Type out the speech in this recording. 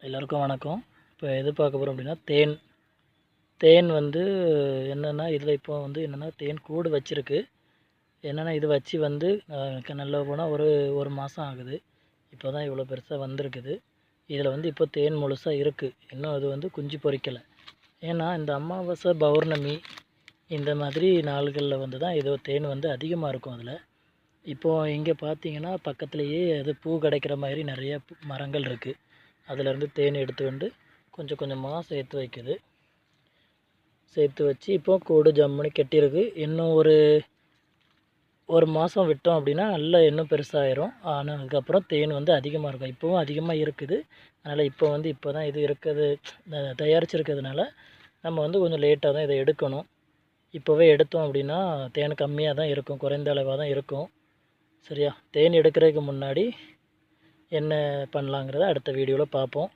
எல்லோருக்கும் வணக்கம். இப்போ எது பார்க்க போகிறோம் அப்படின்னா தேன் வந்து என்னென்னா இதில் இப்போ வந்து என்னென்னா தேன் கூடு வச்சுருக்கு. என்னென்னா இது வச்சு வந்து நல்ல போனால் ஒரு மாதம் ஆகுது. இப்போ தான் இவ்வளோ பெருசாக வந்திருக்குது. இதில் வந்து இப்போ தேன் முழுசாக இருக்குது. இன்னும் அது வந்து குஞ்சு பொரிக்கலை. ஏன்னா இந்த அமாவாசை பௌர்ணமி இந்த மாதிரி நாள்களில் வந்து தான் ஏதோ தேன் வந்து அதிகமாக இருக்கும். அதில் இப்போது இங்கே பார்த்தீங்கன்னா பக்கத்துலேயே அது பூ கிடைக்கிற மாதிரி நிறைய மரங்கள் இருக்குது. அதிலேருந்து தேன் எடுத்து வந்து கொஞ்சம் கொஞ்சமாக சேர்த்து வைக்குது. சேர்த்து வச்சு இப்போது கூடு ஜம்முன்னு கெட்டியிருக்கு. இன்னும் ஒரு மாதம் விட்டோம் அப்படின்னா நல்லா இன்னும் பெருசாகிடும். ஆனால் அதுக்கப்புறம் தேன் வந்து அதிகமாக இருக்கும். இப்போவும் அதிகமாக இருக்குது. அதனால் இப்போ தான் இது இருக்குது தயாரிச்சிருக்கிறதுனால நம்ம வந்து கொஞ்சம் லேட்டாக தான் இதை எடுக்கணும். இப்போவே எடுத்தோம் அப்படின்னா தேன் கம்மியாக தான் இருக்கும், குறைந்த அளவாக தான் இருக்கும். சரியா? தேன் எடுக்கிறதுக்கு முன்னாடி என்ன பண்ணலாங்கிறத அடுத்த வீடியோவில் பார்ப்போம்.